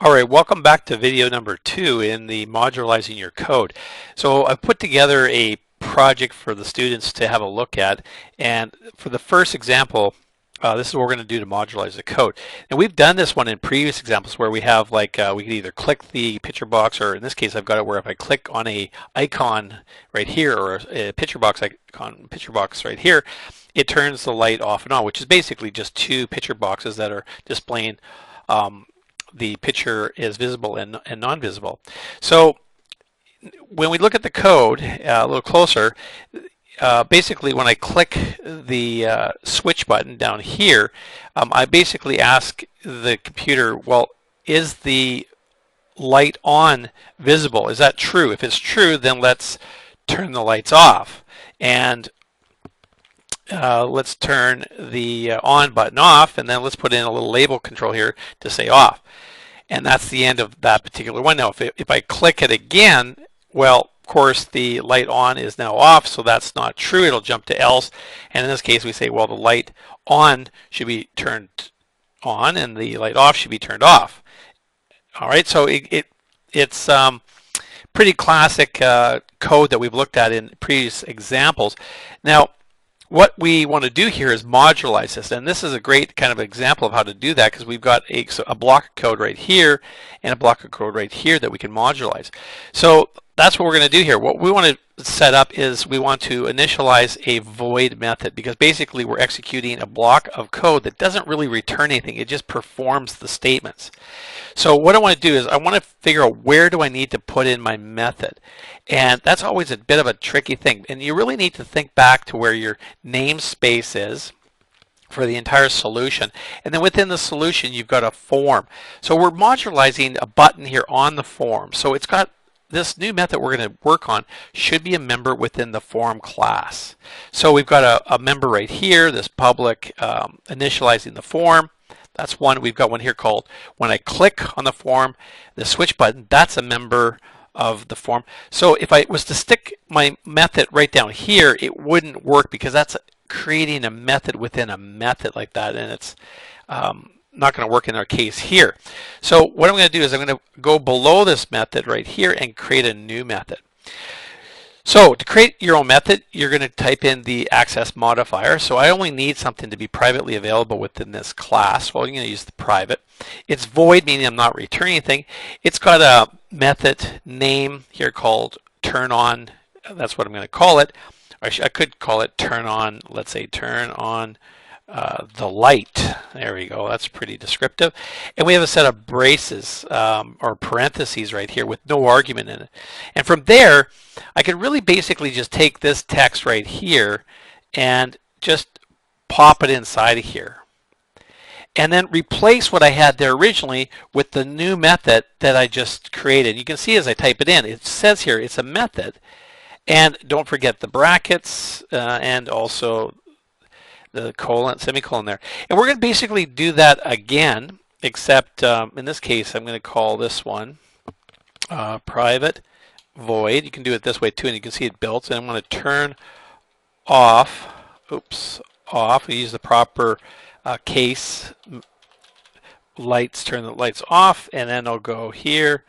All right, welcome back to video number 2 in the modularizing your code. So I've put together a project for the students to have a look at, and for the first example, this is what we're going to do to modularize the code. And we've done this one in previous examples where we have we can either click the picture box, or in this case I've got it where if I click on a icon right here, or a picture box right here, it turns the light off and on, which is basically just two picture boxes that are displaying the picture is visible and non-visible. So when we look at the code a little closer, basically when I click the switch button down here, I basically ask the computer, well, is the light on visible? Is that true? If it's true, then let's turn the lights off. And let's turn the on button off, and then let's put in a little label control here to say off. And that's the end of that particular one. Now, if I click it again, well, of course, the light on is now off, so that's not true. It'll jump to else. And in this case, we say, well, the light on should be turned on, and the light off should be turned off. All right, so it's pretty classic code that we've looked at in previous examples. Now, what we want to do here is modularize this, and this is a great kind of example of how to do that, because we've got a block of code right here and a block of code right here that we can modularize. So that's what we're going to do here. What we want to set up is we want to initialize a void method, because basically we're executing a block of code that doesn't really return anything. It just performs the statements. So what I want to do is I want to figure out where do I need to put in my method. And that's always a bit of a tricky thing. And you really need to think back to where your namespace is for the entire solution. And then within the solution, you've got a form. So we're modularizing a button here on the form. So it's got this new method we're going to work on should be a member within the form class. So we've got a member right here, this public initializing the form. That's one. We've got one here called when I click on the form, the switch button, that's a member of the form. So if I was to stick my method right down here, it wouldn't work, because that's creating a method within a method like that, and it's not going to work in our case here. So what I'm going to do is I'm going to go below this method right here and create a new method. So to create your own method, you're going to type in the access modifier. So I only need something to be privately available within this class. Well, I'm going to use the private. It's void, meaning I'm not returning anything. It's got a method name here called turn on. That's what I'm going to call it. I could call it turn on, let's say turn on the light. There we go. That's pretty descriptive. And we have a set of braces or parentheses right here with no argument in it. And from there, I could really basically just take this text right here and just pop it inside of here. And then replace what I had there originally with the new method that I just created. You can see as I type it in, it says here it's a method. And don't forget the brackets and also the colon, semicolon there. And we're going to basically do that again, except in this case, I'm going to call this one private void. You can do it this way too, and you can see it built. And I'm going to turn off, off. We use the proper case lights, turn the lights off, and then I'll go here.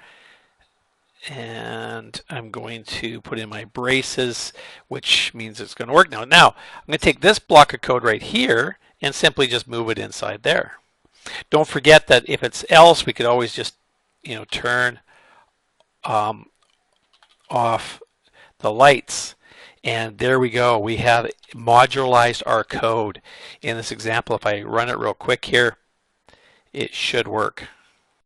And I'm going to put in my braces, which means it's going to work now. Now, I'm going to take this block of code right here and simply just move it inside there. Don't forget that if it's else, we could always just, turn off the lights. And there we go. We have modularized our code. In this example, if I run it real quick here, it should work.